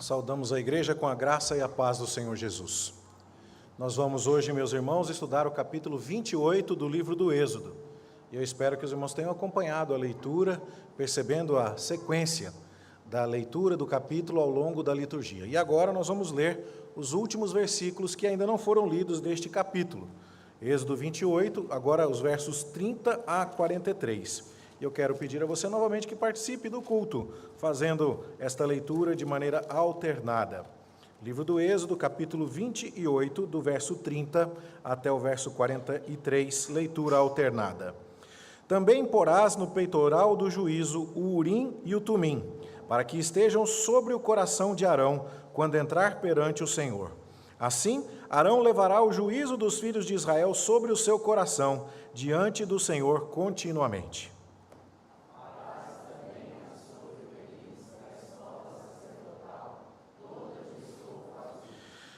Saudamos a igreja com a graça e a paz do Senhor Jesus. Nós vamos hoje, meus irmãos, estudar o capítulo 28 do livro do Êxodo. E eu espero que os irmãos tenham acompanhado a leitura, percebendo a sequência da leitura do capítulo ao longo da liturgia. E agora nós vamos ler os últimos versículos que ainda não foram lidos deste capítulo. Êxodo 28, agora os versos 30 a 43. E eu quero pedir a você novamente que participe do culto, fazendo esta leitura de maneira alternada. Livro do Êxodo, capítulo 28, do verso 30 até o verso 43, leitura alternada. Também porás no peitoral do juízo o Urim e o Tumim, para que estejam sobre o coração de Arão, quando entrar perante o Senhor. Assim, Arão levará o juízo dos filhos de Israel sobre o seu coração, diante do Senhor continuamente.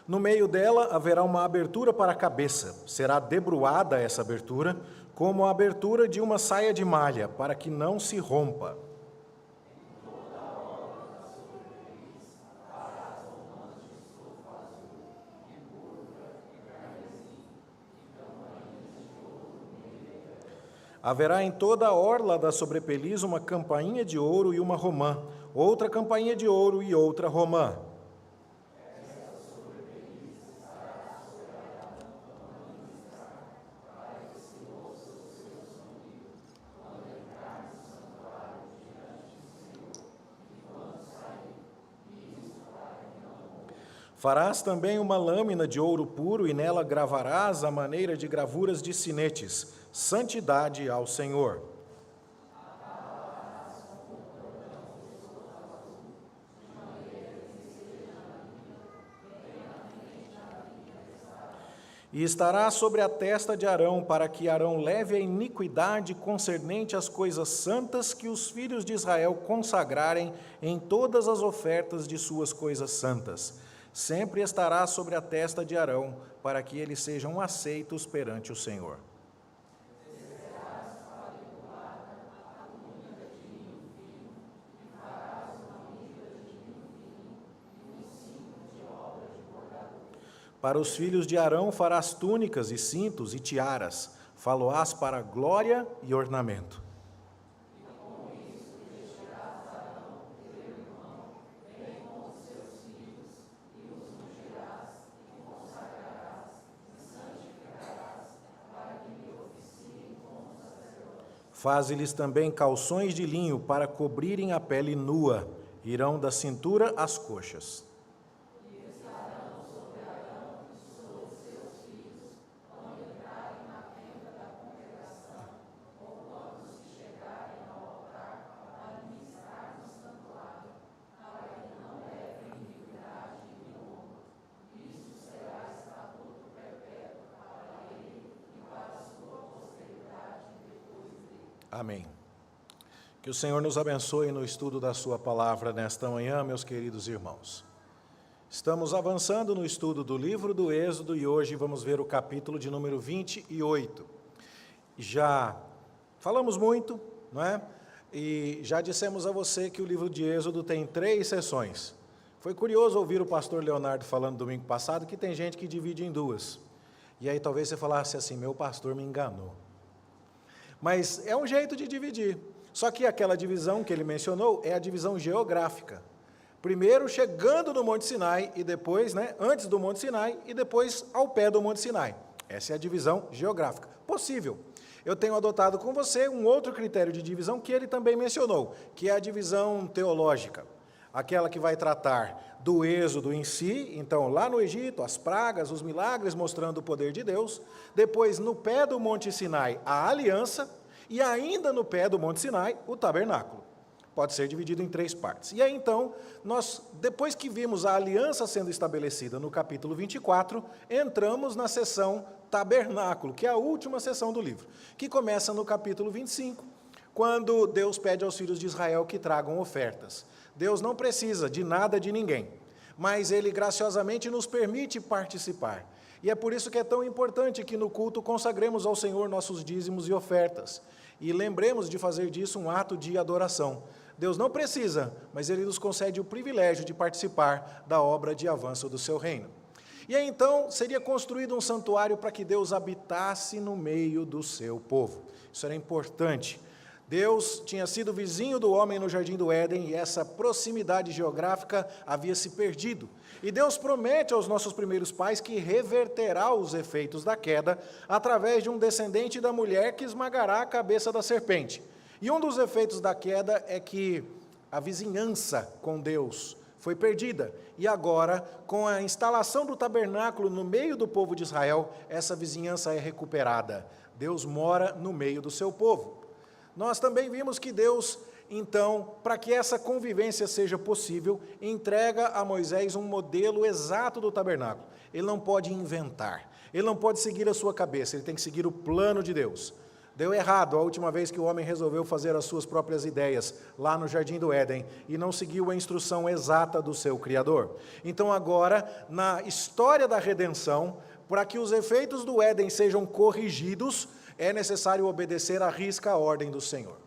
No meio dela haverá uma abertura para a cabeça. Será debruada essa abertura, como a abertura de uma saia de malha, para que não se rompa. Haverá em toda a orla da sobrepeliz uma campainha de ouro e uma romã, outra campainha de ouro e outra romã. Farás também uma lâmina de ouro puro e nela gravarás a maneira de gravuras de sinetes, santidade ao Senhor. E estará sobre a testa de Arão, para que Arão leve a iniquidade concernente às coisas santas que os filhos de Israel consagrarem em todas as ofertas de suas coisas santas. Sempre estará sobre a testa de Arão, para que eles sejam aceitos perante o Senhor. Para os filhos de Arão farás túnicas e cintos e tiaras, faloás para glória e ornamento. Faze-lhes também calções de linho para cobrirem a pele nua, irão da cintura às coxas. E estarão sobre Arão e sobre seus filhos, quando entrarem na tenda da congregação, ou quando se chegarem ao altar para ministrar no santuário, para que não levem iniquidade nenhuma. Isso será estatuto perpétuo para ele e para a sua posteridade depois dele. Amém. Que o Senhor nos abençoe no estudo da sua palavra nesta manhã, meus queridos irmãos. Estamos avançando no estudo do livro do Êxodo e hoje vamos ver o capítulo de número 28. Já falamos muito, não é? E já dissemos a você que o livro de Êxodo tem 3 sessões. Foi curioso ouvir o pastor Leonardo falando domingo passado que tem gente que divide em 2. E aí talvez você falasse assim, meu pastor me enganou. Mas é um jeito de dividir. Só que aquela divisão que ele mencionou é a divisão geográfica. Primeiro chegando no Monte Sinai e depois, antes do Monte Sinai e depois ao pé do Monte Sinai. Essa é a divisão geográfica. Possível. Eu tenho adotado com você um outro critério de divisão que ele também mencionou, que é a divisão teológica. Aquela que vai tratar do êxodo em si, então lá no Egito, as pragas, os milagres mostrando o poder de Deus, depois no pé do Monte Sinai, a aliança, e ainda no pé do Monte Sinai, o tabernáculo. Pode ser dividido em 3 partes. E aí então, nós, depois que vimos a aliança sendo estabelecida no capítulo 24, entramos na sessão tabernáculo, que é a última sessão do livro, que começa no capítulo 25, quando Deus pede aos filhos de Israel que tragam ofertas. Deus não precisa de nada de ninguém, mas Ele graciosamente nos permite participar. E é por isso que é tão importante que no culto consagremos ao Senhor nossos dízimos e ofertas. E lembremos de fazer disso um ato de adoração. Deus não precisa, mas Ele nos concede o privilégio de participar da obra de avanço do seu reino. E aí então seria construído um santuário para que Deus habitasse no meio do seu povo. Isso era importante. Deus tinha sido vizinho do homem no Jardim do Éden e essa proximidade geográfica havia se perdido. E Deus promete aos nossos primeiros pais que reverterá os efeitos da queda através de um descendente da mulher que esmagará a cabeça da serpente. E um dos efeitos da queda é que a vizinhança com Deus foi perdida. E agora, com a instalação do tabernáculo no meio do povo de Israel, essa vizinhança é recuperada. Deus mora no meio do seu povo. Nós também vimos que Deus, então, para que essa convivência seja possível, entrega a Moisés um modelo exato do tabernáculo. Ele não pode inventar, ele não pode seguir a sua cabeça, ele tem que seguir o plano de Deus. Deu errado a última vez que o homem resolveu fazer as suas próprias ideias lá no Jardim do Éden e não seguiu a instrução exata do seu Criador. Então agora, na história da redenção, para que os efeitos do Éden sejam corrigidos, é necessário obedecer à risca a ordem do Senhor.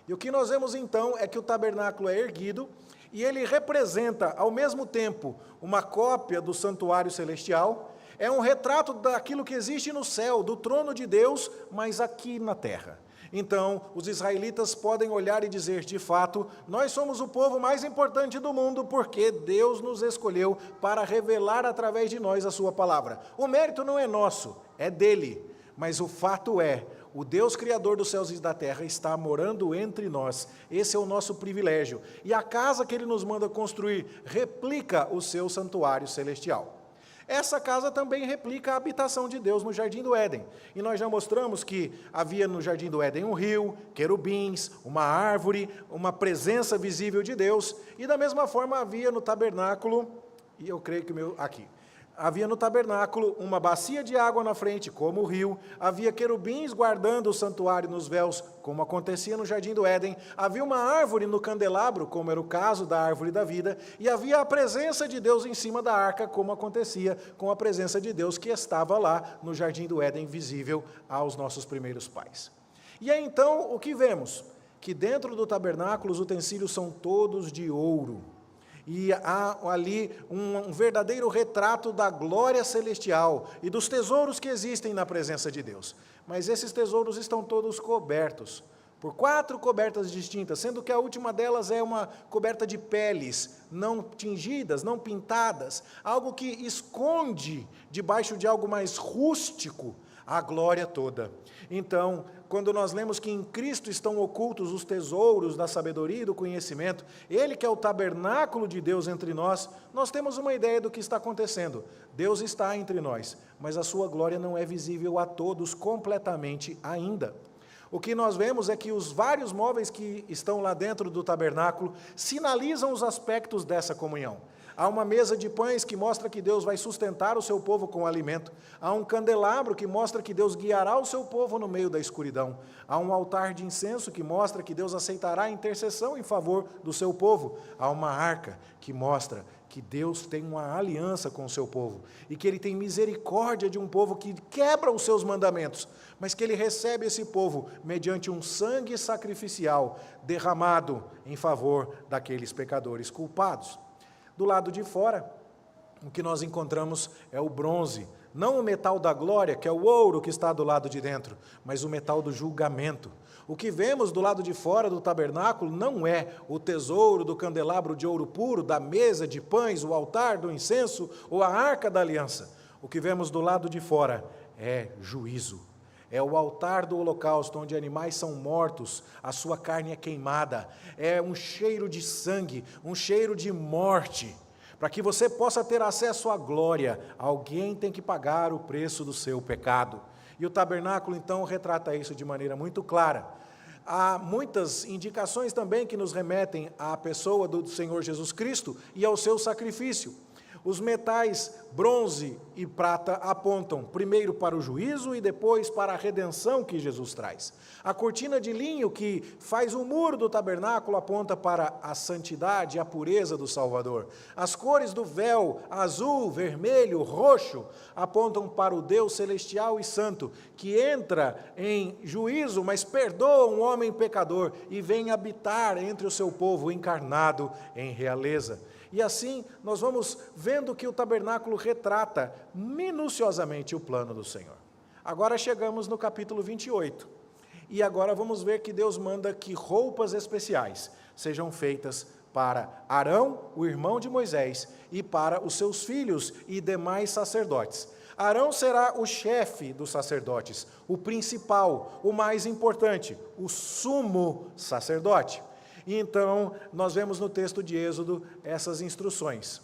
E o que nós vemos então é que o tabernáculo é erguido e ele representa ao mesmo tempo uma cópia do santuário celestial. É um retrato daquilo que existe no céu, do trono de Deus, mas aqui na terra. Então, os israelitas podem olhar e dizer, de fato, nós somos o povo mais importante do mundo, porque Deus nos escolheu para revelar através de nós a sua palavra. O mérito não é nosso, é dele. Mas o fato é, o Deus Criador dos céus e da terra está morando entre nós. Esse é o nosso privilégio. E a casa que Ele nos manda construir replica o seu santuário celestial. Essa casa também replica a habitação de Deus no Jardim do Éden. E nós já mostramos que havia no Jardim do Éden um rio, querubins, uma árvore, uma presença visível de Deus. E da mesma forma havia no tabernáculo, e eu creio que havia no tabernáculo uma bacia de água na frente, como o rio. Havia querubins guardando o santuário nos véus, como acontecia no Jardim do Éden. Havia uma árvore no candelabro, como era o caso da árvore da vida. E havia a presença de Deus em cima da arca, como acontecia com a presença de Deus que estava lá no Jardim do Éden, visível aos nossos primeiros pais. E aí então o que vemos? Que dentro do tabernáculo os utensílios são todos de ouro. E há ali um verdadeiro retrato da glória celestial e dos tesouros que existem na presença de Deus. Mas esses tesouros estão todos cobertos por 4 cobertas distintas, sendo que a última delas é uma coberta de peles, não tingidas, não pintadas, algo que esconde debaixo de algo mais rústico a glória toda. Então, quando nós lemos que em Cristo estão ocultos os tesouros da sabedoria e do conhecimento, Ele que é o tabernáculo de Deus entre nós, nós temos uma ideia do que está acontecendo. Deus está entre nós, mas a sua glória não é visível a todos completamente ainda. O que nós vemos é que os vários móveis que estão lá dentro do tabernáculo sinalizam os aspectos dessa comunhão. Há uma mesa de pães que mostra que Deus vai sustentar o seu povo com alimento. Há um candelabro que mostra que Deus guiará o seu povo no meio da escuridão. Há um altar de incenso que mostra que Deus aceitará a intercessão em favor do seu povo. Há uma arca que mostra que Deus tem uma aliança com o seu povo e que Ele tem misericórdia de um povo que quebra os seus mandamentos, mas que Ele recebe esse povo mediante um sangue sacrificial derramado em favor daqueles pecadores culpados. Do lado de fora, o que nós encontramos é o bronze, não o metal da glória, que é o ouro que está do lado de dentro, mas o metal do julgamento. O que vemos do lado de fora do tabernáculo não é o tesouro do candelabro de ouro puro, da mesa de pães, o altar do incenso ou a arca da aliança. O que vemos do lado de fora é juízo. É o altar do holocausto, onde animais são mortos, a sua carne é queimada. É um cheiro de sangue, um cheiro de morte. Para que você possa ter acesso à glória, alguém tem que pagar o preço do seu pecado. E o tabernáculo, então, retrata isso de maneira muito clara. Há muitas indicações também que nos remetem à pessoa do Senhor Jesus Cristo e ao seu sacrifício. Os metais bronze e prata apontam primeiro para o juízo e depois para a redenção que Jesus traz. A cortina de linho que faz o muro do tabernáculo aponta para a santidade e a pureza do Salvador. As cores do véu, azul, vermelho, roxo, apontam para o Deus celestial e santo, que entra em juízo, mas perdoa um homem pecador e vem habitar entre o seu povo encarnado em realeza. E assim, nós vamos vendo que o tabernáculo retrata minuciosamente o plano do Senhor. Agora chegamos no capítulo 28. E agora vamos ver que Deus manda que roupas especiais sejam feitas para Arão, o irmão de Moisés, e para os seus filhos e demais sacerdotes. Arão será o chefe dos sacerdotes, o principal, o mais importante, o sumo sacerdote. E então, nós vemos no texto de Êxodo essas instruções.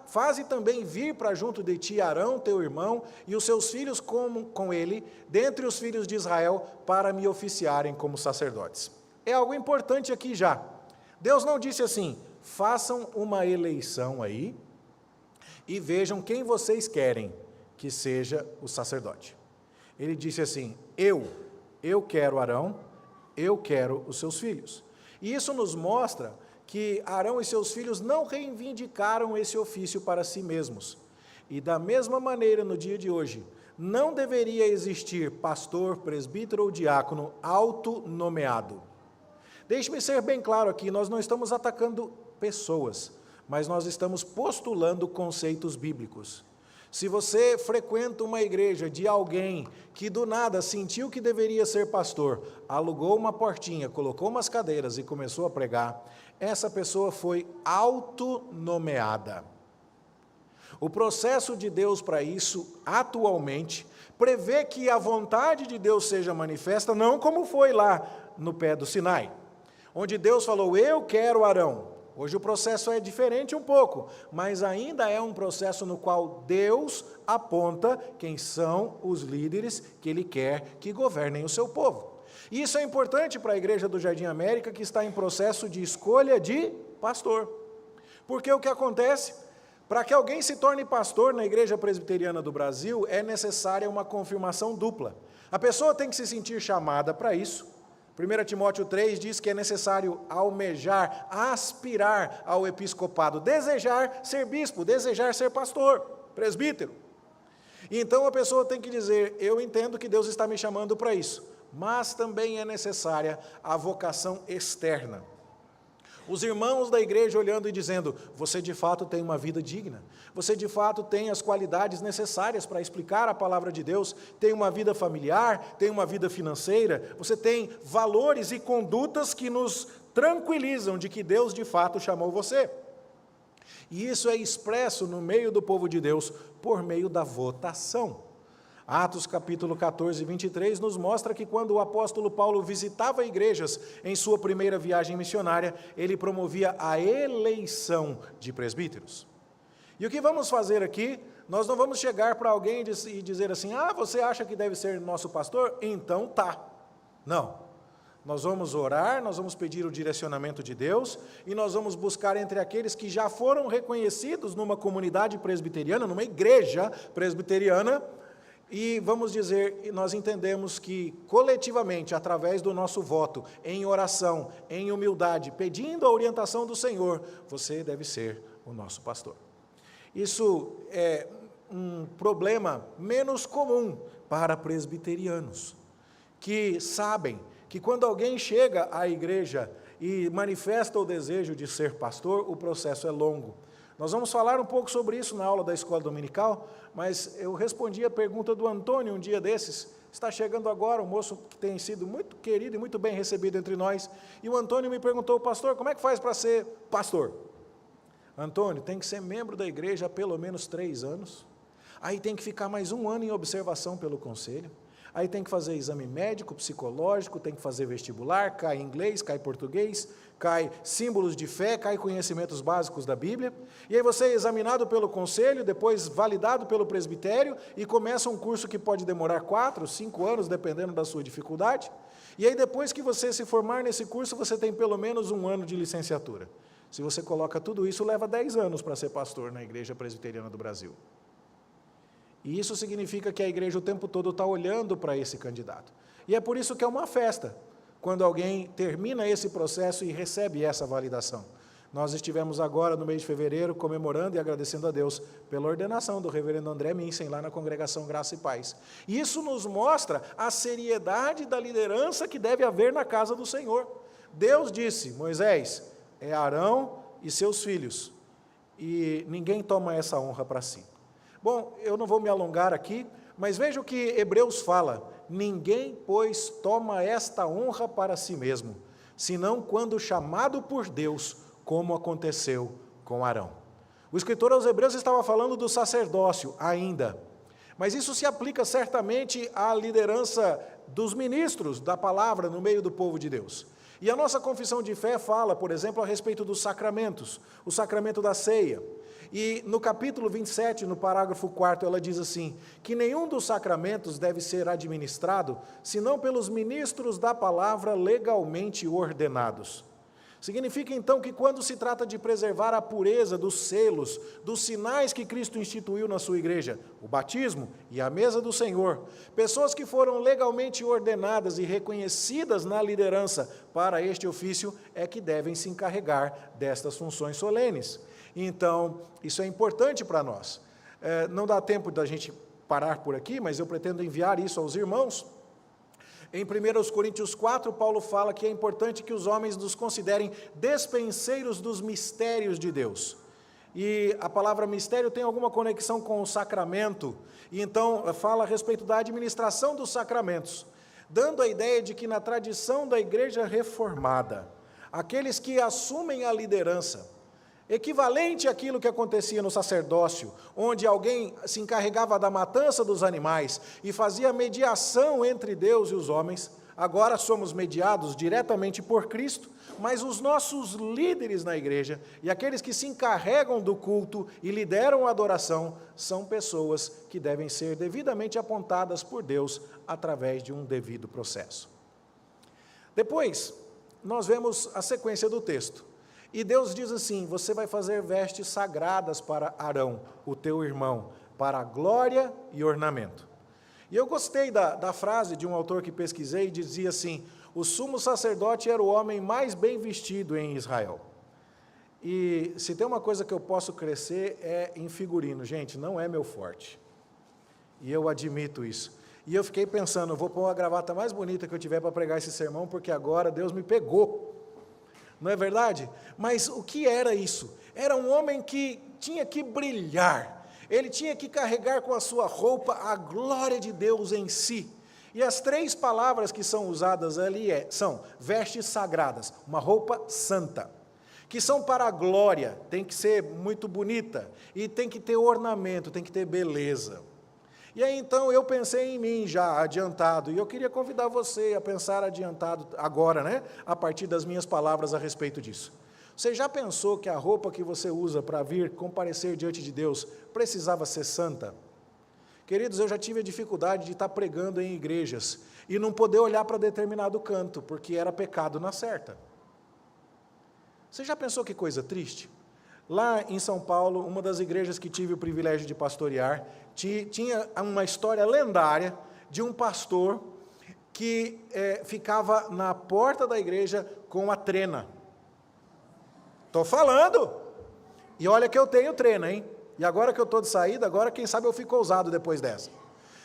Faze também vir para junto de ti Arão, teu irmão, e os seus filhos com ele, dentre os filhos de Israel, para me oficiarem como sacerdotes. É algo importante aqui já. Deus não disse assim, façam uma eleição aí, e vejam quem vocês querem que seja o sacerdote. Ele disse assim, eu quero Arão, eu quero os seus filhos. E isso nos mostra que Arão e seus filhos não reivindicaram esse ofício para si mesmos. E da mesma maneira, no dia de hoje, não deveria existir pastor, presbítero ou diácono autonomeado. Deixe-me ser bem claro aqui, nós não estamos atacando pessoas, mas nós estamos postulando conceitos bíblicos. Se você frequenta uma igreja de alguém que do nada sentiu que deveria ser pastor, alugou uma portinha, colocou umas cadeiras e começou a pregar, essa pessoa foi autonomeada. O processo de Deus para isso, atualmente, prevê que a vontade de Deus seja manifesta, não como foi lá no pé do Sinai, onde Deus falou, eu quero Arão. Hoje o processo é diferente um pouco, mas ainda é um processo no qual Deus aponta quem são os líderes que Ele quer que governem o seu povo. E isso é importante para a Igreja do Jardim América, que está em processo de escolha de pastor. Porque o que acontece? Para que alguém se torne pastor na Igreja Presbiteriana do Brasil, é necessária uma confirmação dupla. A pessoa tem que se sentir chamada para isso. 1 Timóteo 3 diz que é necessário almejar, aspirar ao episcopado, desejar ser bispo, desejar ser pastor, presbítero. Então a pessoa tem que dizer, eu entendo que Deus está me chamando para isso, mas também é necessária a vocação externa. Os irmãos da igreja olhando e dizendo, você de fato tem uma vida digna, você de fato tem as qualidades necessárias para explicar a palavra de Deus, tem uma vida familiar, tem uma vida financeira, você tem valores e condutas que nos tranquilizam de que Deus de fato chamou você. E isso é expresso no meio do povo de Deus por meio da votação. Atos capítulo 14, 23, nos mostra que quando o apóstolo Paulo visitava igrejas em sua primeira viagem missionária, ele promovia a eleição de presbíteros. E o que vamos fazer aqui? Nós não vamos chegar para alguém e dizer assim, você acha que deve ser nosso pastor? Então tá. Não. Nós vamos orar, nós vamos pedir o direcionamento de Deus, e nós vamos buscar entre aqueles que já foram reconhecidos numa comunidade presbiteriana, numa igreja presbiteriana, e vamos dizer, nós entendemos que coletivamente, através do nosso voto, em oração, em humildade, pedindo a orientação do Senhor, você deve ser o nosso pastor. Isso é um problema menos comum para presbiterianos, que sabem que quando alguém chega à igreja e manifesta o desejo de ser pastor, o processo é longo. Nós vamos falar um pouco sobre isso na aula da escola dominical, mas eu respondi a pergunta do Antônio um dia desses, está chegando agora, um moço que tem sido muito querido e muito bem recebido entre nós, e o Antônio me perguntou, pastor, como é que faz para ser pastor? Antônio, tem que ser membro da igreja há pelo menos 3 anos, aí tem que ficar mais 1 ano em observação pelo conselho, aí tem que fazer exame médico, psicológico, tem que fazer vestibular, cai inglês, cai português, cai símbolos de fé, cai conhecimentos básicos da Bíblia, e aí você é examinado pelo conselho, depois validado pelo presbitério, e começa um curso que pode demorar 4, 5 anos, dependendo da sua dificuldade, e aí depois que você se formar nesse curso, você tem pelo menos 1 ano de licenciatura. Se você coloca tudo isso, leva 10 anos para ser pastor na Igreja Presbiteriana do Brasil. E isso significa que a igreja o tempo todo está olhando para esse candidato. E é por isso que é uma festa, quando alguém termina esse processo e recebe essa validação. Nós estivemos agora, no mês de fevereiro, comemorando e agradecendo a Deus pela ordenação do reverendo André Minsen, lá na Congregação Graça e Paz. E isso nos mostra a seriedade da liderança que deve haver na casa do Senhor. Deus disse, Moisés, é Arão e seus filhos, e ninguém toma essa honra para si. Bom, eu não vou me alongar aqui, mas veja o que Hebreus fala, ninguém, pois, toma esta honra para si mesmo, senão quando chamado por Deus, como aconteceu com Arão. O escritor aos Hebreus estava falando do sacerdócio ainda, mas isso se aplica certamente à liderança dos ministros da palavra no meio do povo de Deus. E a nossa confissão de fé fala, por exemplo, a respeito dos sacramentos, o sacramento da ceia. E no capítulo 27, no parágrafo 4º, ela diz assim, que nenhum dos sacramentos deve ser administrado, senão pelos ministros da palavra legalmente ordenados. Significa então que quando se trata de preservar a pureza dos selos, dos sinais que Cristo instituiu na sua igreja, o batismo e a mesa do Senhor, pessoas que foram legalmente ordenadas e reconhecidas na liderança para este ofício é que devem se encarregar destas funções solenes. Então, isso é importante para nós. Não dá tempo da gente parar por aqui, mas eu pretendo enviar isso aos irmãos. Em 1 Coríntios 4, Paulo fala que é importante que os homens nos considerem despenseiros dos mistérios de Deus. E a palavra mistério tem alguma conexão com o sacramento, e então fala a respeito da administração dos sacramentos, dando a ideia de que na tradição da igreja reformada, aqueles que assumem a liderança, equivalente àquilo que acontecia no sacerdócio, onde alguém se encarregava da matança dos animais e fazia mediação entre Deus e os homens, agora somos mediados diretamente por Cristo, mas os nossos líderes na igreja e aqueles que se encarregam do culto e lideram a adoração, são pessoas que devem ser devidamente apontadas por Deus através de um devido processo. Depois, nós vemos a sequência do texto. E Deus diz assim, você vai fazer vestes sagradas para Arão, o teu irmão, para glória e ornamento. E eu gostei da frase de um autor que pesquisei, dizia assim, o sumo sacerdote era o homem mais bem vestido em Israel. E se tem uma coisa que eu posso crescer é em figurino, gente, não é meu forte. E eu admito isso. E eu fiquei pensando, vou pôr a gravata mais bonita que eu tiver para pregar esse sermão, porque agora Deus me pegou. Não é verdade? Mas o que era isso? Era um homem que tinha que brilhar, ele tinha que carregar com a sua roupa a glória de Deus em si. E as 3 palavras que são usadas ali são vestes sagradas, uma roupa santa, que são para a glória, tem que ser muito bonita, e tem que ter ornamento, tem que ter beleza. E aí então eu pensei em mim já adiantado, e eu queria convidar você a pensar adiantado agora, né? A partir das minhas palavras a respeito disso. Você já pensou que a roupa que você usa para vir comparecer diante de Deus precisava ser santa? Queridos, eu já tive a dificuldade de estar pregando em igrejas e não poder olhar para determinado canto, porque era pecado na certa. Você já pensou que coisa triste? Lá em São Paulo, uma das igrejas que tive o privilégio de pastorear, tinha uma história lendária de um pastor que ficava na porta da igreja com a trena. Estou falando! E olha que eu tenho trena, hein? E agora que eu estou de saída, agora quem sabe eu fico ousado depois dessa.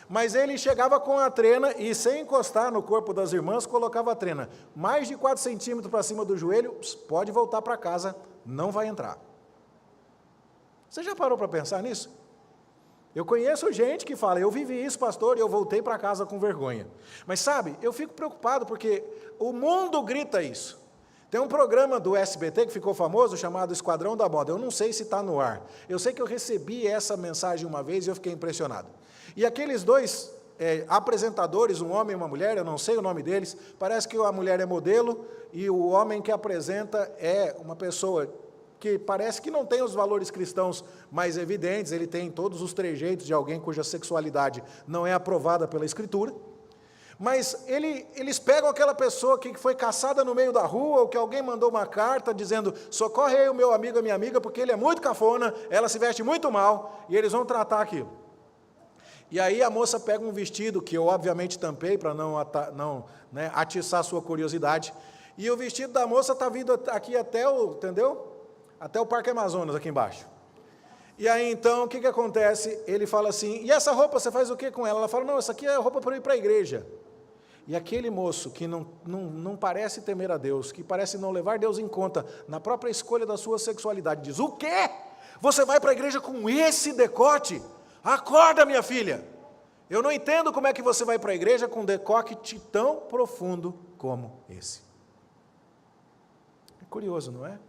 Mas ele chegava com a trena e sem encostar no corpo das irmãs, colocava a trena. Mais de 4 centímetros para cima do joelho, pode voltar para casa, não vai entrar. Você já parou para pensar nisso? Eu conheço gente que fala, eu vivi isso, pastor, e eu voltei para casa com vergonha. Mas sabe, eu fico preocupado porque o mundo grita isso. Tem um programa do SBT que ficou famoso, chamado Esquadrão da Moda. Eu não sei se está no ar. Eu sei que eu recebi essa mensagem uma vez e eu fiquei impressionado. E aqueles 2 apresentadores, um homem e uma mulher, eu não sei o nome deles, parece que a mulher é modelo e o homem que apresenta é uma pessoa que parece que não tem os valores cristãos mais evidentes, ele tem todos os trejeitos de alguém cuja sexualidade não é aprovada pela Escritura, Mas eles pegam aquela pessoa que foi caçada no meio da rua, ou que alguém mandou uma carta dizendo, socorre aí o meu amigo, a minha amiga, porque ele é muito cafona, ela se veste muito mal, e eles vão tratar aquilo. E aí a moça pega um vestido, que eu obviamente tampei, para não atiçar a sua curiosidade, e o vestido da moça está vindo aqui até entendeu? Até o Parque Amazonas, aqui embaixo. E aí, então, o que acontece? Ele fala assim, e essa roupa, você faz o que com ela? Ela fala, não, essa aqui é roupa para ir para a igreja. E aquele moço que não parece temer a Deus, que parece não levar Deus em conta na própria escolha da sua sexualidade, diz, o quê? Você vai para a igreja com esse decote? Acorda, minha filha! Eu não entendo como é que você vai para a igreja com um decote tão profundo como esse. É curioso, não é?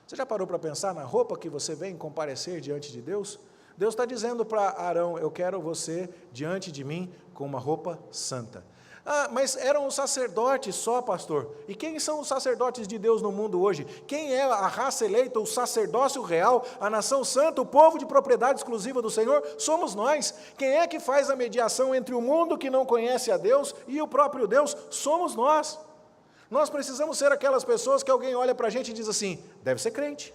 Você já parou para pensar na roupa que você vem comparecer diante de Deus? Deus está dizendo para Arão, eu quero você diante de mim com uma roupa santa. Ah, mas eram os sacerdotes só, pastor. E quem são os sacerdotes de Deus no mundo hoje? Quem é a raça eleita, o sacerdócio real, a nação santa, o povo de propriedade exclusiva do Senhor? Somos nós. Quem é que faz a mediação entre o mundo que não conhece a Deus e o próprio Deus? Somos nós. Nós precisamos ser aquelas pessoas que alguém olha para a gente e diz assim, deve ser crente.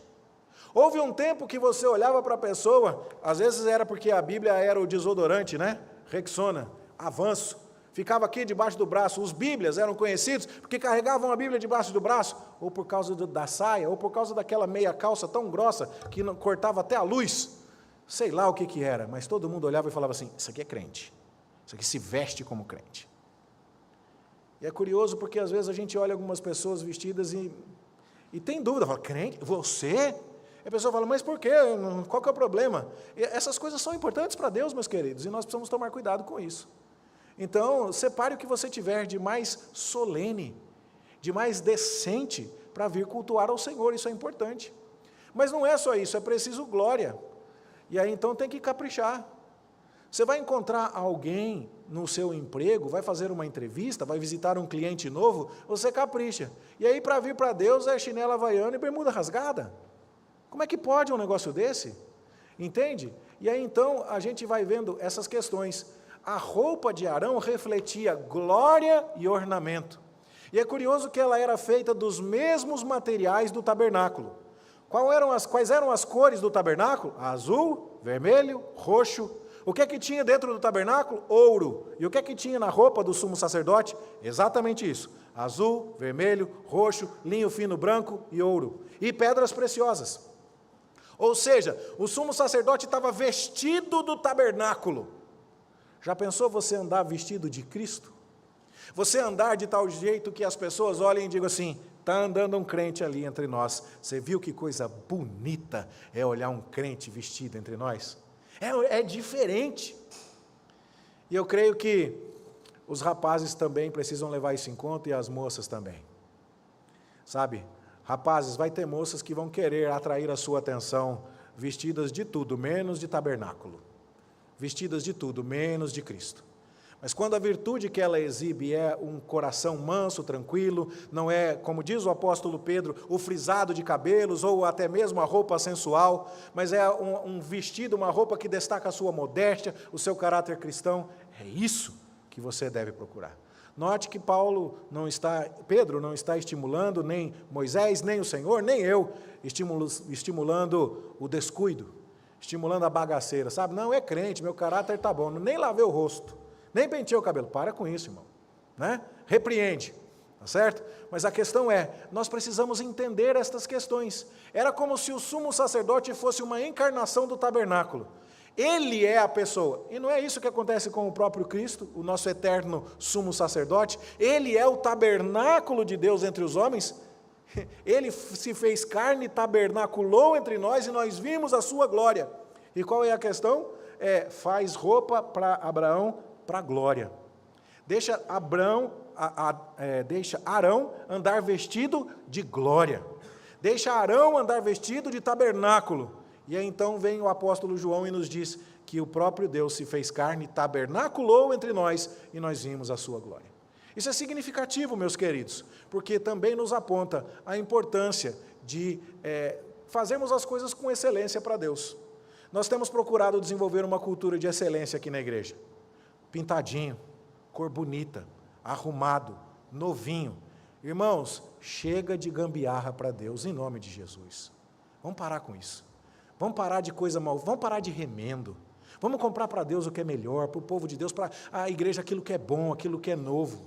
Houve um tempo que você olhava para a pessoa, às vezes era porque a Bíblia era o desodorante, né? Rexona, Avanço, ficava aqui debaixo do braço. Os Bíblias eram conhecidos porque carregavam a Bíblia debaixo do braço, ou por causa da saia, ou por causa daquela meia calça tão grossa que não cortava até a luz. Sei lá o que era, mas todo mundo olhava e falava assim, isso aqui é crente, isso aqui se veste como crente. E é curioso porque às vezes a gente olha algumas pessoas vestidas e tem dúvida, fala, crente? Você? E a pessoa fala, mas por quê? Qual que é o problema? E essas coisas são importantes para Deus, meus queridos, e nós precisamos tomar cuidado com isso. Então, separe o que você tiver de mais solene, de mais decente, para vir cultuar ao Senhor, isso é importante. Mas não é só isso, é preciso glória. E aí então tem que caprichar. Você vai encontrar alguém no seu emprego, vai fazer uma entrevista, vai visitar um cliente novo, você capricha. E aí para vir para Deus é chinela havaiana e bermuda rasgada. Como é que pode um negócio desse? Entende? E aí então a gente vai vendo essas questões. A roupa de Arão refletia glória e ornamento. E é curioso que ela era feita dos mesmos materiais do tabernáculo. Quais eram as cores do tabernáculo? Azul, vermelho, roxo. O que é que tinha dentro do tabernáculo? Ouro. E o que é que tinha na roupa do sumo sacerdote? Exatamente isso. Azul, vermelho, roxo, linho fino branco e ouro. E pedras preciosas. Ou seja, o sumo sacerdote estava vestido do tabernáculo. Já pensou você andar vestido de Cristo? Você andar de tal jeito que as pessoas olhem e digam assim, está andando um crente ali entre nós. Você viu que coisa bonita é olhar um crente vestido entre nós? É diferente. E eu creio que os rapazes também precisam levar isso em conta e as moças também. Sabe, rapazes, vai ter moças que vão querer atrair a sua atenção vestidas de tudo, menos de tabernáculo. Vestidas de tudo, menos de Cristo. Mas quando a virtude que ela exibe é um coração manso, tranquilo, não é, como diz o apóstolo Pedro, o frisado de cabelos ou até mesmo a roupa sensual, mas é um vestido, uma roupa que destaca a sua modéstia, o seu caráter cristão, é isso que você deve procurar. Note que Pedro não está estimulando nem Moisés, nem o Senhor, nem eu, estimulando o descuido, estimulando a bagaceira, sabe? Não, é crente, meu caráter está bom, nem lavei o rosto, nem penteei o cabelo. Para com isso, irmão. Né? Repreende, tá certo? Mas a questão é, nós precisamos entender estas questões. Era como se o sumo sacerdote fosse uma encarnação do tabernáculo. Ele é a pessoa. E não é isso que acontece com o próprio Cristo, o nosso eterno sumo sacerdote. Ele é o tabernáculo de Deus entre os homens. Ele se fez carne, tabernaculou entre nós e nós vimos a sua glória. E qual é a questão? Faz roupa para Abraão para a glória. Deixa Arão andar vestido de glória. Deixa Arão andar vestido de tabernáculo. E aí então vem o apóstolo João e nos diz que o próprio Deus se fez carne, tabernaculou entre nós e nós vimos a sua glória. Isso é significativo, meus queridos, porque também nos aponta a importância de fazermos as coisas com excelência para Deus. Nós temos procurado desenvolver uma cultura de excelência aqui na igreja. Pintadinho, cor bonita, arrumado, novinho. Irmãos, chega de gambiarra para Deus, em nome de Jesus. Vamos parar com isso. Vamos parar de coisa mal, vamos parar de remendo. Vamos comprar para Deus o que é melhor, para o povo de Deus, para a igreja aquilo que é bom, aquilo que é novo.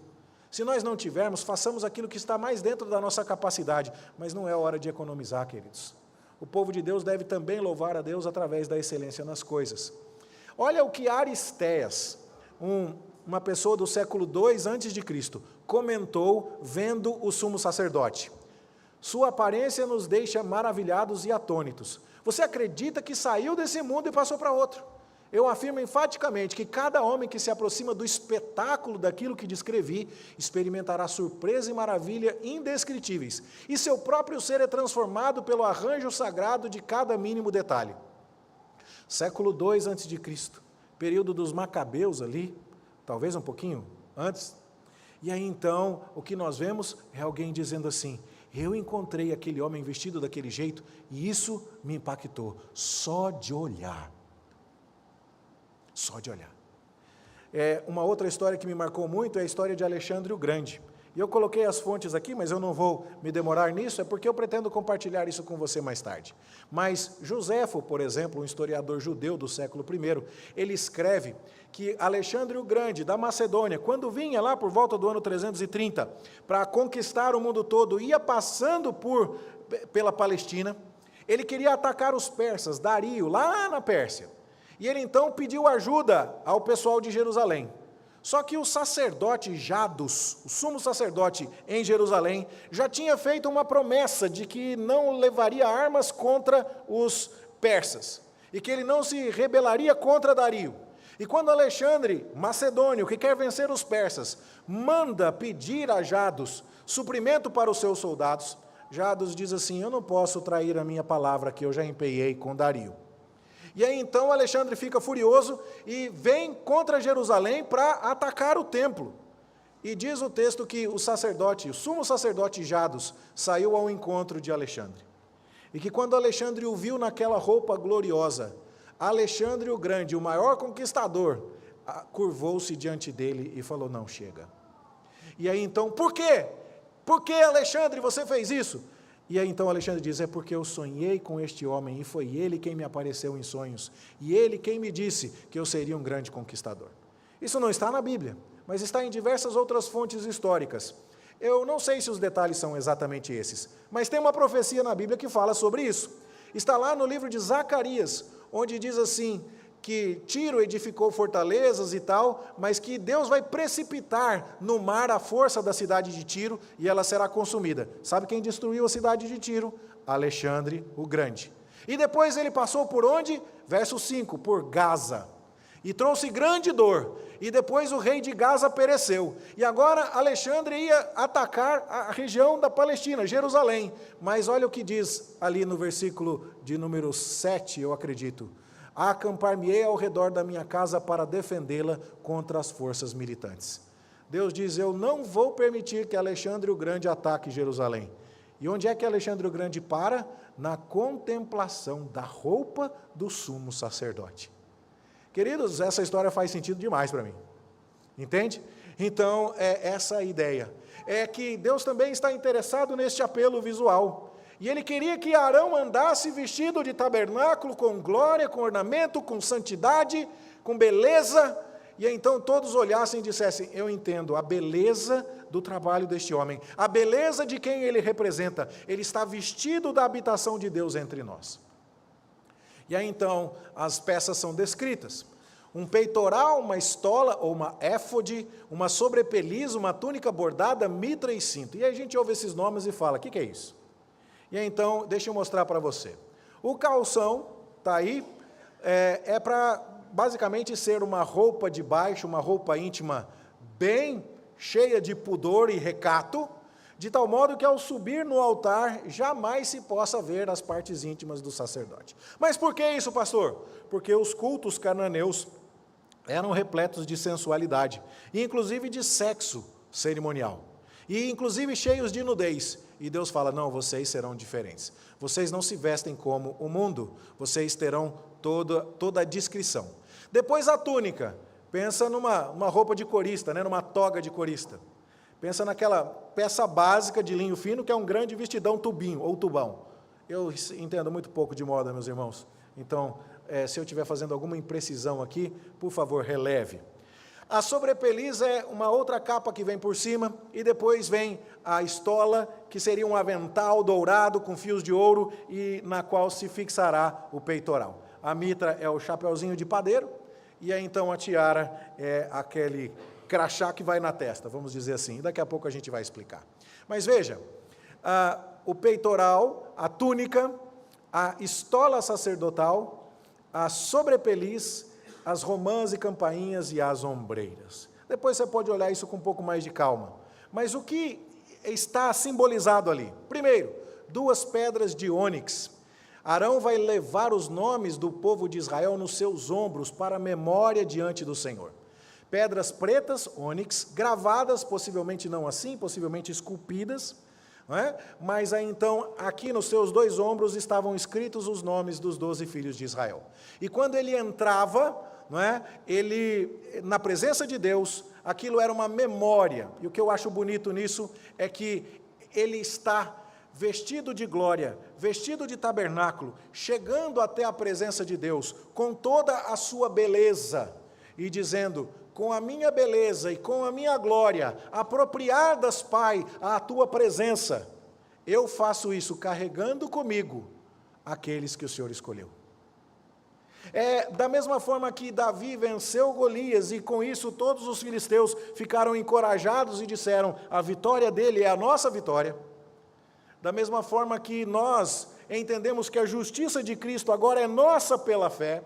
Se nós não tivermos, façamos aquilo que está mais dentro da nossa capacidade, mas não é hora de economizar, queridos. O povo de Deus deve também louvar a Deus através da excelência nas coisas. Olha o que Aristeas, uma pessoa do século II a.C., comentou vendo o sumo sacerdote. Sua aparência nos deixa maravilhados e atônitos. Você acredita que saiu desse mundo e passou para outro? Eu afirmo enfaticamente que cada homem que se aproxima do espetáculo daquilo que descrevi, experimentará surpresa e maravilha indescritíveis, e seu próprio ser é transformado pelo arranjo sagrado de cada mínimo detalhe. Século II a.C., período dos Macabeus ali, talvez um pouquinho antes. E aí então, o que nós vemos é alguém dizendo assim, eu encontrei aquele homem vestido daquele jeito, e isso me impactou, só de olhar. Só de olhar. Uma outra história que me marcou muito é a história de Alexandre o Grande. E eu coloquei as fontes aqui, mas eu não vou me demorar nisso, é porque eu pretendo compartilhar isso com você mais tarde. Mas Joséfo, por exemplo, um historiador judeu do século I, ele escreve que Alexandre o Grande, da Macedônia, quando vinha lá por volta do ano 330, para conquistar o mundo todo, ia passando pela Palestina, ele queria atacar os persas, Dario, lá na Pérsia. E ele então pediu ajuda ao pessoal de Jerusalém. Só que o sacerdote Jados, o sumo sacerdote em Jerusalém, já tinha feito uma promessa de que não levaria armas contra os persas, e que ele não se rebelaria contra Dario. E quando Alexandre, macedônio, que quer vencer os persas, manda pedir a Jados suprimento para os seus soldados, Jados diz assim, eu não posso trair a minha palavra que eu já empenhei com Dario. E aí então Alexandre fica furioso e vem contra Jerusalém para atacar o templo. E diz o texto que o sumo sacerdote Jados, saiu ao encontro de Alexandre. E que quando Alexandre o viu naquela roupa gloriosa, Alexandre o Grande, o maior conquistador, curvou-se diante dele e falou, não, chega. E aí então, por quê? Por que, Alexandre, você fez isso? E aí então Alexandre diz, é porque eu sonhei com este homem, e foi ele quem me apareceu em sonhos, e ele quem me disse que eu seria um grande conquistador. Isso não está na Bíblia, mas está em diversas outras fontes históricas. Eu não sei se os detalhes são exatamente esses, mas tem uma profecia na Bíblia que fala sobre isso. Está lá no livro de Zacarias, onde diz assim, que Tiro edificou fortalezas e tal, mas que Deus vai precipitar no mar a força da cidade de Tiro e ela será consumida. Sabe quem destruiu a cidade de Tiro? Alexandre o Grande. E depois ele passou por onde? Verso 5, por Gaza. E trouxe grande dor. E depois o rei de Gaza pereceu. E agora Alexandre ia atacar a região da Palestina, Jerusalém. Mas olha o que diz ali no versículo de número 7, eu acredito. Acampar-me-ei ao redor da minha casa para defendê-la contra as forças militantes. Deus diz, eu não vou permitir que Alexandre o Grande ataque Jerusalém. E onde é que Alexandre o Grande para? Na contemplação da roupa do sumo sacerdote. Queridos, essa história faz sentido demais para mim. Entende? Então, é essa a ideia. É que Deus também está interessado neste apelo visual. E ele queria que Arão andasse vestido de tabernáculo, com glória, com ornamento, com santidade, com beleza. E então todos olhassem e dissessem, eu entendo a beleza do trabalho deste homem, a beleza de quem ele representa. Ele está vestido da habitação de Deus entre nós. E aí então as peças são descritas. Um peitoral, uma estola ou uma éfode, uma sobrepeliz, uma túnica bordada, mitra e cinto. E aí a gente ouve esses nomes e fala, o que é isso? E aí, então, deixa eu mostrar para você. O calção, está aí, é para basicamente ser uma roupa de baixo, uma roupa íntima bem cheia de pudor e recato, de tal modo que ao subir no altar, jamais se possa ver as partes íntimas do sacerdote. Mas por que isso, pastor? Porque os cultos cananeus eram repletos de sensualidade, e inclusive de sexo cerimonial, e inclusive cheios de nudez. E Deus fala, não, vocês serão diferentes. Vocês não se vestem como o mundo, vocês terão toda a discrição. Depois a túnica, Pensa numa roupa de corista, né? Numa toga de corista. Pensa naquela peça básica de linho fino, que é um grande vestidão tubinho, ou tubão. Eu entendo muito pouco de moda, meus irmãos. Então, se eu estiver fazendo alguma imprecisão aqui, por favor, releve. A sobrepeliz é uma outra capa que vem por cima, e depois vem a estola, que seria um avental dourado com fios de ouro, e na qual se fixará o peitoral. A mitra é o chapeuzinho de padeiro, e aí então a tiara é aquele crachá que vai na testa, vamos dizer assim. Daqui a pouco a gente vai explicar. Mas veja, o peitoral, a túnica, a estola sacerdotal, a sobrepeliz, as romãs e campainhas e as ombreiras. Depois você pode olhar isso com um pouco mais de calma. Mas o que está simbolizado ali? Primeiro, 2 pedras de ônix. Arão vai levar os nomes do povo de Israel nos seus ombros para a memória diante do Senhor. Pedras pretas, ônix, gravadas, possivelmente não assim, possivelmente esculpidas, não é? Mas aí então, aqui nos seus 2 ombros estavam escritos os nomes dos 12 filhos de Israel. E quando ele entrava, não é? Ele, na presença de Deus, aquilo era uma memória. E o que eu acho bonito nisso é que ele está vestido de glória, vestido de tabernáculo, chegando até a presença de Deus, com toda a sua beleza, e dizendo: com a minha beleza e com a minha glória, apropriadas, Pai, à tua presença, eu faço isso carregando comigo aqueles que o Senhor escolheu. Da mesma forma que Davi venceu Golias, e com isso todos os filisteus ficaram encorajados e disseram: a vitória dele é a nossa vitória. Da mesma forma que nós entendemos que a justiça de Cristo agora é nossa pela fé,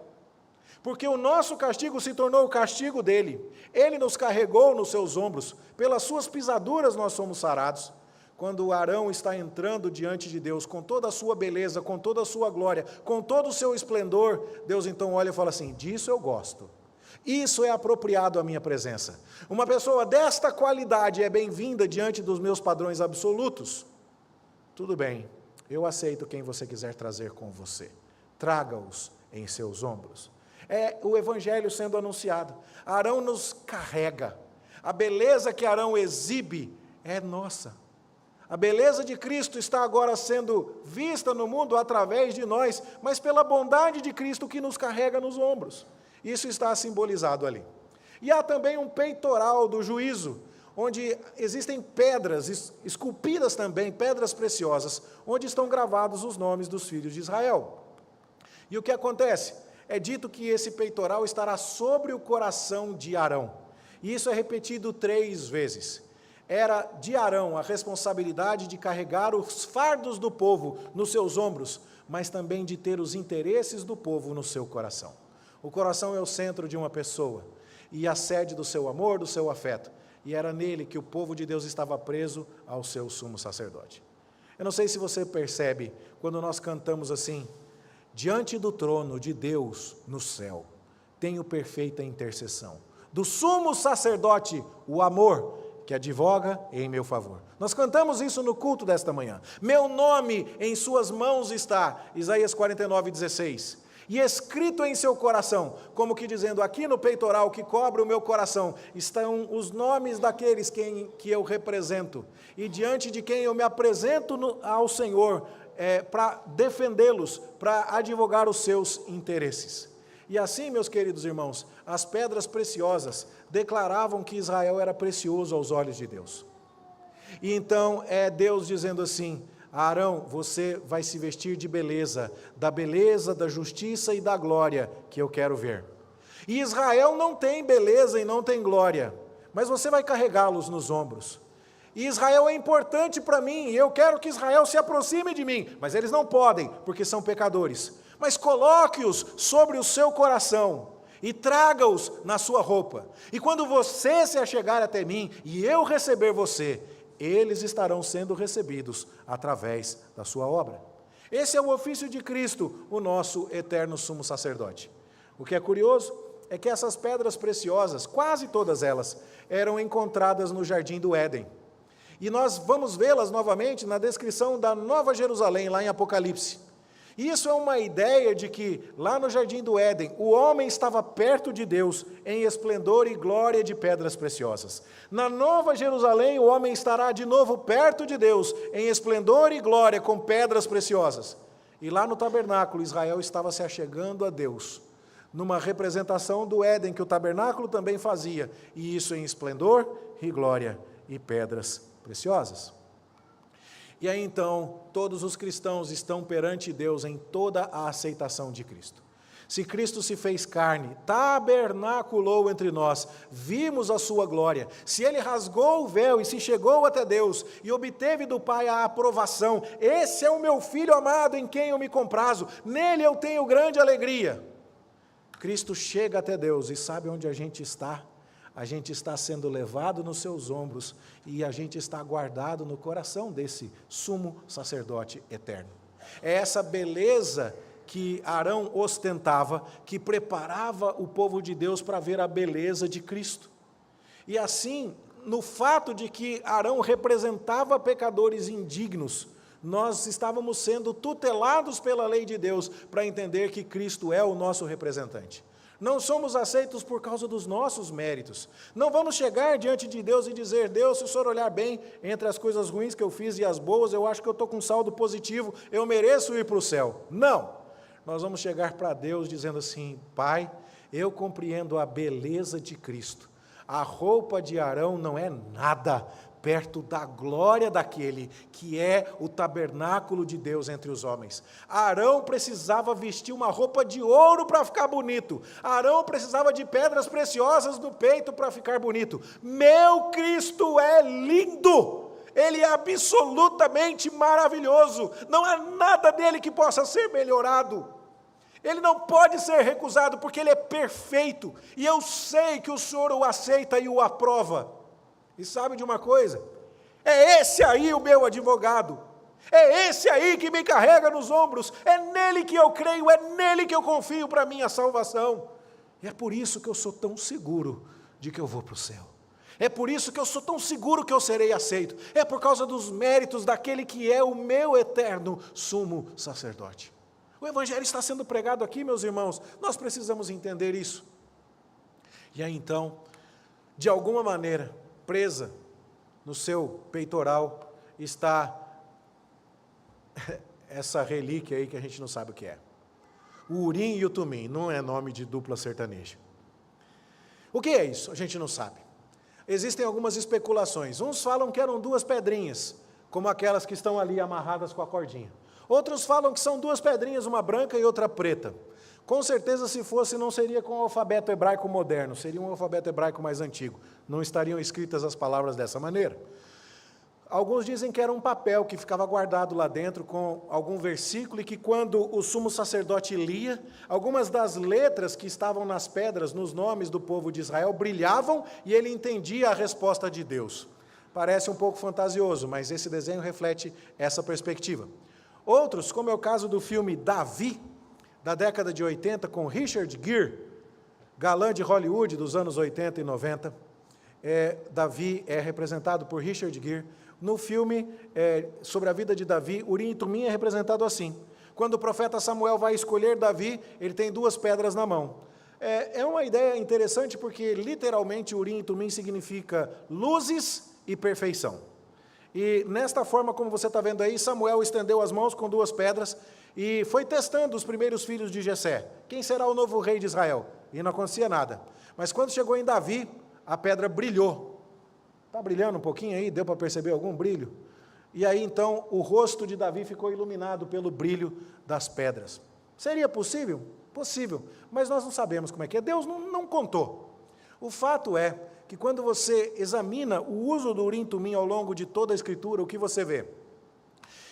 porque o nosso castigo se tornou o castigo dele. Ele nos carregou nos seus ombros, pelas suas pisaduras nós somos sarados. Quando Arão está entrando diante de Deus, com toda a sua beleza, com toda a sua glória, com todo o seu esplendor, Deus então olha e fala assim: disso eu gosto. Isso é apropriado à minha presença. Uma pessoa desta qualidade é bem-vinda diante dos meus padrões absolutos. Tudo bem, eu aceito quem você quiser trazer com você. Traga-os em seus ombros. É o Evangelho sendo anunciado. Arão nos carrega. A beleza que Arão exibe é nossa. A beleza de Cristo está agora sendo vista no mundo através de nós, mas pela bondade de Cristo que nos carrega nos ombros. Isso está simbolizado ali. E há também um peitoral do juízo, onde existem pedras esculpidas também, pedras preciosas, onde estão gravados os nomes dos filhos de Israel. E o que acontece? É dito que esse peitoral estará sobre o coração de Arão. E isso é repetido 3 vezes. Era de Arão a responsabilidade de carregar os fardos do povo nos seus ombros, mas também de ter os interesses do povo no seu coração. O coração é o centro de uma pessoa e a sede do seu amor, do seu afeto. E era nele que o povo de Deus estava preso ao seu sumo sacerdote. Eu não sei se você percebe, quando nós cantamos assim: diante do trono de Deus no céu, tenho perfeita intercessão. Do sumo sacerdote, o amor que advoga em meu favor. Nós cantamos isso no culto desta manhã. Meu nome em suas mãos está, Isaías 49:16. E escrito em seu coração, como que dizendo: aqui no peitoral que cobre o meu coração, estão os nomes daqueles que eu represento, e diante de quem eu me apresento ao Senhor, para defendê-los, para advogar os seus interesses. E assim, meus queridos irmãos, as pedras preciosas declaravam que Israel era precioso aos olhos de Deus. E então é Deus dizendo assim: Arão, você vai se vestir de beleza, da justiça e da glória que eu quero ver. E Israel não tem beleza e não tem glória, mas você vai carregá-los nos ombros. E Israel é importante para mim, e eu quero que Israel se aproxime de mim, mas eles não podem, porque são pecadores. Mas coloque-os sobre o seu coração e traga-os na sua roupa. E quando você se achegar até mim e eu receber você, eles estarão sendo recebidos através da sua obra. Esse é o ofício de Cristo, o nosso eterno sumo sacerdote. O que é curioso é que essas pedras preciosas, quase todas elas, eram encontradas no jardim do Éden. E nós vamos vê-las novamente na descrição da Nova Jerusalém, lá em Apocalipse. Isso é uma ideia de que, lá no Jardim do Éden, o homem estava perto de Deus em esplendor e glória de pedras preciosas. Na Nova Jerusalém, o homem estará de novo perto de Deus em esplendor e glória com pedras preciosas. E lá no tabernáculo, Israel estava se achegando a Deus, numa representação do Éden que o tabernáculo também fazia, e isso em esplendor e glória e pedras preciosas. E aí então, todos os cristãos estão perante Deus em toda a aceitação de Cristo. Se Cristo se fez carne, tabernaculou entre nós, vimos a sua glória. Se Ele rasgou o véu e se chegou até Deus e obteve do Pai a aprovação, esse é o meu Filho amado em quem eu me comprazo, nele eu tenho grande alegria. Cristo chega até Deus e sabe onde a gente está? A gente está sendo levado nos seus ombros e a gente está guardado no coração desse sumo sacerdote eterno. É essa beleza que Arão ostentava, que preparava o povo de Deus para ver a beleza de Cristo. E assim, no fato de que Arão representava pecadores indignos, nós estávamos sendo tutelados pela lei de Deus para entender que Cristo é o nosso representante. Não somos aceitos por causa dos nossos méritos. Não vamos chegar diante de Deus e dizer: Deus, se o Senhor olhar bem entre as coisas ruins que eu fiz e as boas, eu acho que eu estou com saldo positivo, eu mereço ir para o céu. Não! Nós vamos chegar para Deus dizendo assim: Pai, eu compreendo a beleza de Cristo. A roupa de Arão não é nada perto da glória daquele que é o tabernáculo de Deus entre os homens. Arão precisava vestir uma roupa de ouro para ficar bonito. Arão precisava de pedras preciosas no peito para ficar bonito. Meu Cristo é lindo! Ele é absolutamente maravilhoso. Não há nada dele que possa ser melhorado. Ele não pode ser recusado porque ele é perfeito. E eu sei que o Senhor o aceita e o aprova. E sabe de uma coisa? É esse aí o meu advogado. É esse aí que me carrega nos ombros. É nele que eu creio, é nele que eu confio para a minha salvação. E é por isso que eu sou tão seguro de que eu vou para o céu. É por isso que eu sou tão seguro que eu serei aceito. É por causa dos méritos daquele que é o meu eterno sumo sacerdote. O Evangelho está sendo pregado aqui, meus irmãos. Nós precisamos entender isso. E aí então, de alguma maneira, presa no seu peitoral está essa relíquia aí que a gente não sabe o que é. O Urim e o Tumim, não é nome de dupla sertaneja. O que é isso? A gente não sabe. Existem algumas especulações. Uns falam que eram duas pedrinhas, como aquelas que estão ali amarradas com a cordinha. Outros falam que são duas pedrinhas, uma branca e outra preta. Com certeza, se fosse, não seria com o alfabeto hebraico moderno, seria um alfabeto hebraico mais antigo. Não estariam escritas as palavras dessa maneira. Alguns dizem que era um papel que ficava guardado lá dentro com algum versículo e que quando o sumo sacerdote lia, algumas das letras que estavam nas pedras, nos nomes do povo de Israel, brilhavam e ele entendia a resposta de Deus. Parece um pouco fantasioso, mas esse desenho reflete essa perspectiva. Outros, como é o caso do filme Davi, da década de 80, com Richard Gere, galã de Hollywood dos anos 80 e 90. Davi é representado por Richard Gere. No filme sobre a vida de Davi, Urim e Tumim é representado assim. Quando o profeta Samuel vai escolher Davi, ele tem duas pedras na mão. É uma ideia interessante porque, literalmente, Urim e Tumim significa luzes e perfeição. E, nesta forma, como você está vendo aí, Samuel estendeu as mãos com duas pedras e foi testando os primeiros filhos de Jessé. Quem será o novo rei de Israel? E não acontecia nada. Mas quando chegou em Davi, a pedra brilhou. Está brilhando um pouquinho aí? Deu para perceber algum brilho? E aí, então, o rosto de Davi ficou iluminado pelo brilho das pedras. Seria possível? Possível. Mas nós não sabemos como é que é. Deus não contou. O fato é que quando você examina o uso do Urim e Tumim ao longo de toda a Escritura, o que você vê?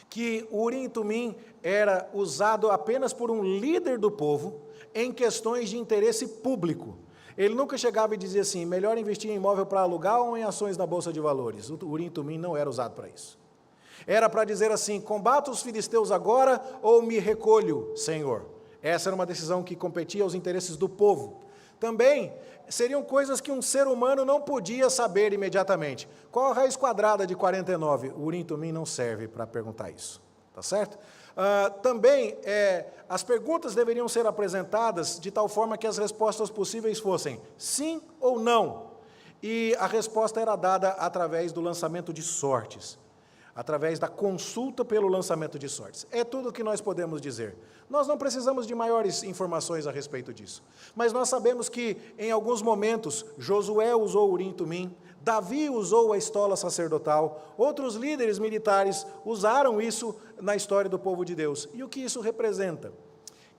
Que o Urim e Tumim era usado apenas por um líder do povo em questões de interesse público. Ele nunca chegava e dizia assim: melhor investir em imóvel para alugar ou em ações na Bolsa de Valores. O Urim e Tumim não era usado para isso. Era para dizer assim: combata os filisteus agora ou me recolho, Senhor. Essa era uma decisão que competia aos interesses do povo. Também seriam coisas que um ser humano não podia saber imediatamente. Qual a raiz quadrada de 49? O Urim e Tumim não serve para perguntar isso, tá certo? Também, as perguntas deveriam ser apresentadas de tal forma que as respostas possíveis fossem sim ou não. E a resposta era dada através do lançamento de sortes, através da consulta pelo lançamento de sortes. É tudo o que nós podemos dizer. Nós não precisamos de maiores informações a respeito disso. Mas nós sabemos que, em alguns momentos, Josué usou o Urim-Tumim, Davi usou a estola sacerdotal, outros líderes militares usaram isso na história do povo de Deus. E o que isso representa?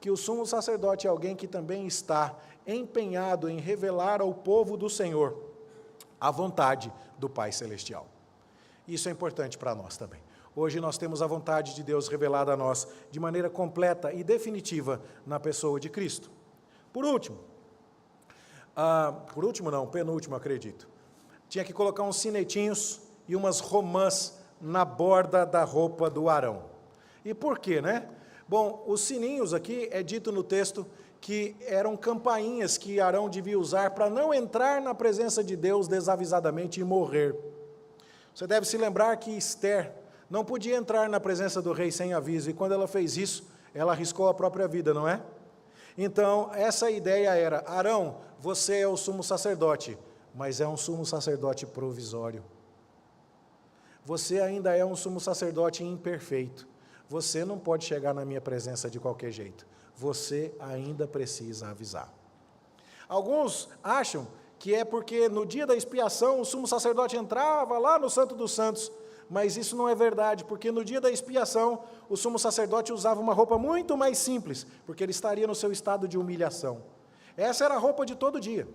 Que o sumo sacerdote é alguém que também está empenhado em revelar ao povo do Senhor a vontade do Pai Celestial. Isso é importante para nós também. Hoje nós temos a vontade de Deus revelada a nós de maneira completa e definitiva na pessoa de Cristo. Penúltimo, acredito. Tinha que colocar uns sinetinhos e umas romãs na borda da roupa do Arão. E por quê, né? Bom, os sininhos aqui, é dito no texto, que eram campainhas que Arão devia usar para não entrar na presença de Deus desavisadamente e morrer. Você deve se lembrar que Esther não podia entrar na presença do rei sem aviso, e quando ela fez isso, ela arriscou a própria vida, não é? Então, essa ideia era, Arão, você é o sumo sacerdote, mas é um sumo sacerdote provisório. Você ainda é um sumo sacerdote imperfeito. Você não pode chegar na minha presença de qualquer jeito. Você ainda precisa avisar. Alguns acham que é porque no dia da expiação o sumo sacerdote entrava lá no Santo dos Santos, mas isso não é verdade, porque no dia da expiação o sumo sacerdote usava uma roupa muito mais simples, porque ele estaria no seu estado de humilhação. Essa era a roupa de todo dia.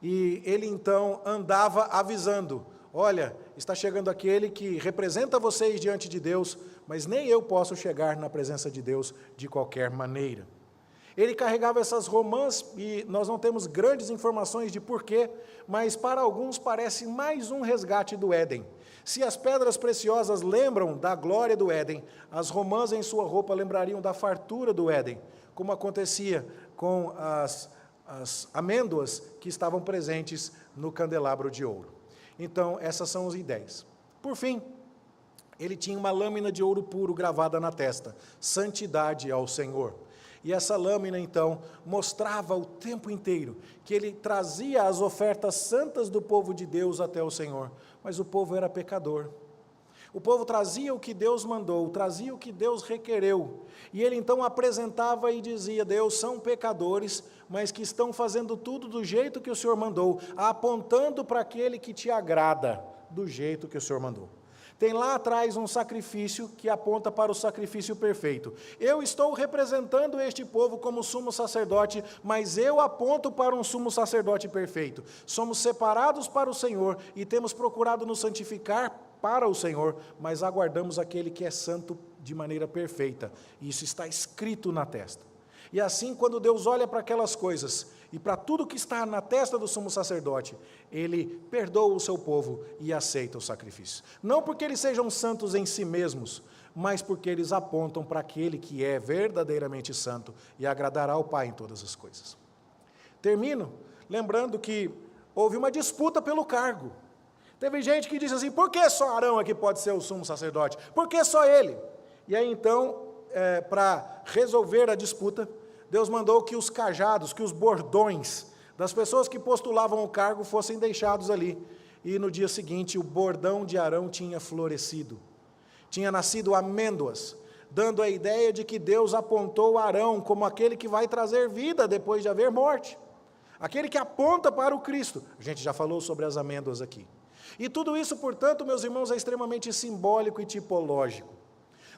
E ele então andava avisando, olha, está chegando aquele que representa vocês diante de Deus, mas nem eu posso chegar na presença de Deus de qualquer maneira. Ele carregava essas romãs, e nós não temos grandes informações de porquê, mas para alguns parece mais um resgate do Éden. Se as pedras preciosas lembram da glória do Éden, as romãs em sua roupa lembrariam da fartura do Éden, como acontecia com as amêndoas que estavam presentes no candelabro de ouro. Então, essas são as ideias. Por fim, ele tinha uma lâmina de ouro puro gravada na testa, santidade ao Senhor. E essa lâmina, então, mostrava o tempo inteiro que ele trazia as ofertas santas do povo de Deus até o Senhor, mas o povo era pecador. O povo trazia o que Deus mandou, trazia o que Deus requereu, e ele então apresentava e dizia, Deus, são pecadores, mas que estão fazendo tudo do jeito que o Senhor mandou, apontando para aquele que te agrada, do jeito que o Senhor mandou. Tem lá atrás um sacrifício que aponta para o sacrifício perfeito. Eu estou representando este povo como sumo sacerdote, mas eu aponto para um sumo sacerdote perfeito. Somos separados para o Senhor e temos procurado nos santificar para o Senhor, mas aguardamos aquele que é santo de maneira perfeita. Isso está escrito na testa. E assim, quando Deus olha para aquelas coisas e para tudo que está na testa do sumo sacerdote, ele perdoa o seu povo e aceita o sacrifício. Não porque eles sejam santos em si mesmos, mas porque eles apontam para aquele que é verdadeiramente santo e agradará ao Pai em todas as coisas. Termino lembrando que houve uma disputa pelo cargo. Teve gente que disse assim, por que só Arão aqui pode ser o sumo sacerdote? Por que só ele? E aí então, para resolver a disputa, Deus mandou que os cajados, que os bordões das pessoas que postulavam o cargo fossem deixados ali. E no dia seguinte, o bordão de Arão tinha florescido. Tinha nascido amêndoas, dando a ideia de que Deus apontou Arão como aquele que vai trazer vida depois de haver morte. Aquele que aponta para o Cristo. A gente já falou sobre as amêndoas aqui. E tudo isso, portanto, meus irmãos, é extremamente simbólico e tipológico.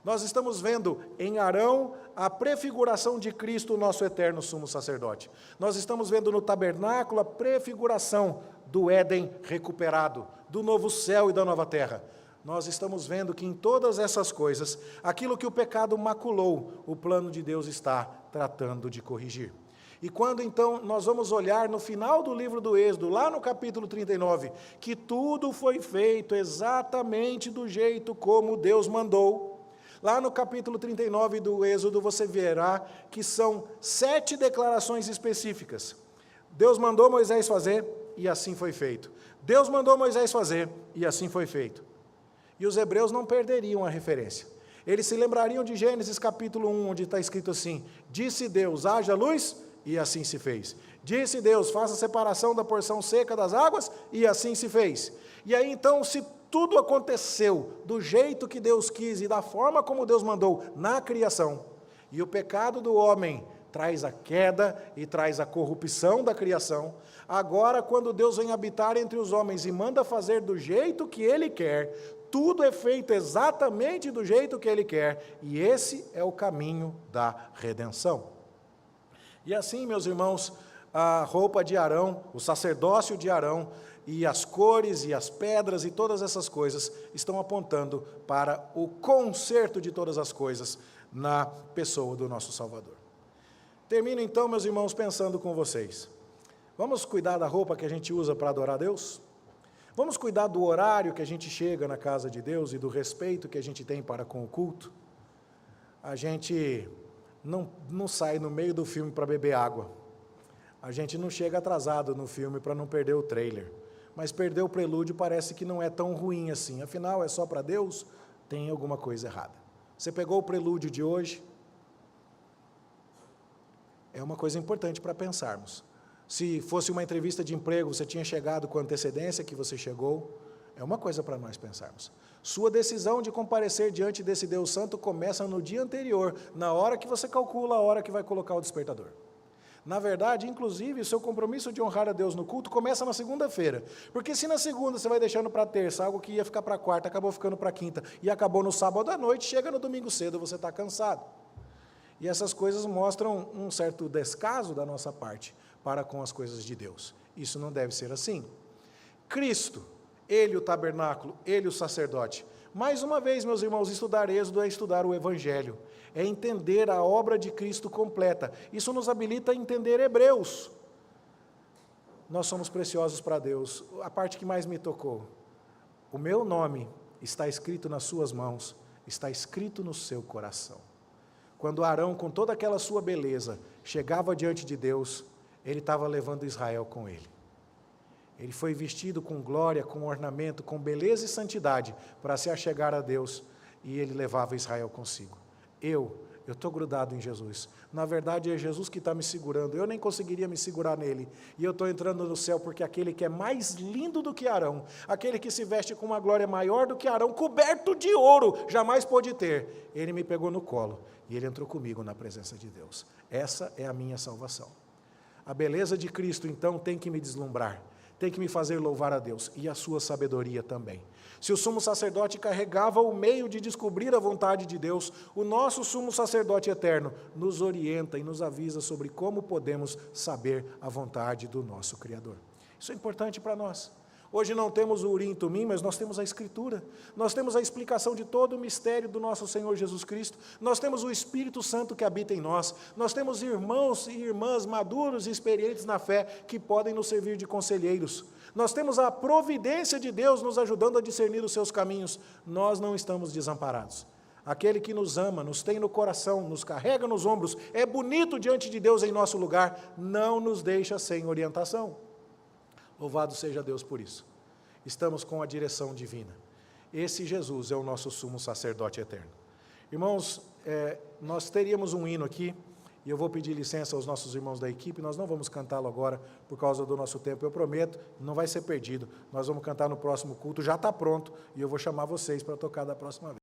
Nós estamos vendo em Arão a prefiguração de Cristo, o nosso eterno sumo sacerdote. Nós estamos vendo no tabernáculo a prefiguração do Éden recuperado, do novo céu e da nova terra. Nós estamos vendo que em todas essas coisas, aquilo que o pecado maculou, o plano de Deus está tratando de corrigir. E quando então nós vamos olhar no final do livro do Êxodo, lá no capítulo 39, que tudo foi feito exatamente do jeito como Deus mandou, lá no capítulo 39 do Êxodo você verá que são 7 declarações específicas. Deus mandou Moisés fazer e assim foi feito. Deus mandou Moisés fazer e assim foi feito. E os hebreus não perderiam a referência. Eles se lembrariam de Gênesis capítulo 1, onde está escrito assim: disse Deus, haja luz, e assim se fez. Disse Deus, faça separação da porção seca das águas, e assim se fez. E aí então, se tudo aconteceu do jeito que Deus quis e da forma como Deus mandou na criação, e o pecado do homem traz a queda e traz a corrupção da criação, agora quando Deus vem habitar entre os homens e manda fazer do jeito que Ele quer, tudo é feito exatamente do jeito que Ele quer, e esse é o caminho da redenção. E assim, meus irmãos, a roupa de Arão, o sacerdócio de Arão, e as cores e as pedras e todas essas coisas estão apontando para o conserto de todas as coisas na pessoa do nosso Salvador. Termino então, meus irmãos, pensando com vocês. Vamos cuidar da roupa que a gente usa para adorar a Deus? Vamos cuidar do horário que a gente chega na casa de Deus e do respeito que a gente tem para com o culto? A gente não sai no meio do filme para beber água. A gente não chega atrasado no filme para não perder o trailer. Mas perder o prelúdio parece que não é tão ruim assim. Afinal, é só para Deus? Tem alguma coisa errada. Você pegou o prelúdio de hoje? É uma coisa importante para pensarmos. Se fosse uma entrevista de emprego, você tinha chegado com antecedência que você chegou? É uma coisa para nós pensarmos. Sua decisão de comparecer diante desse Deus Santo começa no dia anterior, na hora que você calcula a hora que vai colocar o despertador. Na verdade, inclusive, o seu compromisso de honrar a Deus no culto começa na segunda-feira. Porque se na segunda você vai deixando para terça, algo que ia ficar para quarta, acabou ficando para quinta, e acabou no sábado à noite, chega no domingo cedo, você está cansado. E essas coisas mostram um certo descaso da nossa parte para com as coisas de Deus. Isso não deve ser assim. Cristo, Ele o tabernáculo, Ele o sacerdote. Mais uma vez, meus irmãos, estudar Êxodo é estudar o Evangelho, é entender a obra de Cristo completa. Isso nos habilita a entender Hebreus. Nós somos preciosos para Deus. A parte que mais me tocou: o meu nome está escrito nas suas mãos, está escrito no seu coração. Quando Arão, com toda aquela sua beleza, chegava diante de Deus, ele estava levando Israel com ele. Ele foi vestido com glória, com ornamento, com beleza e santidade para se achegar a Deus, e ele levava Israel consigo. Eu estou grudado em Jesus. Na verdade, é Jesus que está me segurando. Eu nem conseguiria me segurar nele. E eu estou entrando no céu porque aquele que é mais lindo do que Arão, aquele que se veste com uma glória maior do que Arão, coberto de ouro, jamais pôde ter. Ele me pegou no colo e ele entrou comigo na presença de Deus. Essa é a minha salvação. A beleza de Cristo, então, tem que me deslumbrar. Tem que me fazer louvar a Deus, e a sua sabedoria também. Se o sumo sacerdote carregava o meio de descobrir a vontade de Deus, o nosso sumo sacerdote eterno nos orienta e nos avisa sobre como podemos saber a vontade do nosso Criador. Isso é importante para nós. Hoje não temos o Urim e Tumim, mas nós temos a Escritura. Nós temos a explicação de todo o mistério do nosso Senhor Jesus Cristo. Nós temos o Espírito Santo que habita em nós. Nós temos irmãos e irmãs maduros e experientes na fé que podem nos servir de conselheiros. Nós temos a providência de Deus nos ajudando a discernir os seus caminhos. Nós não estamos desamparados. Aquele que nos ama, nos tem no coração, nos carrega nos ombros, é bonito diante de Deus em nosso lugar, não nos deixa sem orientação. Louvado seja Deus por isso. Estamos com a direção divina. Esse Jesus é o nosso sumo sacerdote eterno. Irmãos, nós teríamos um hino aqui, e eu vou pedir licença aos nossos irmãos da equipe, nós não vamos cantá-lo agora por causa do nosso tempo, eu prometo, não vai ser perdido. Nós vamos cantar no próximo culto, já está pronto, e eu vou chamar vocês para tocar da próxima vez.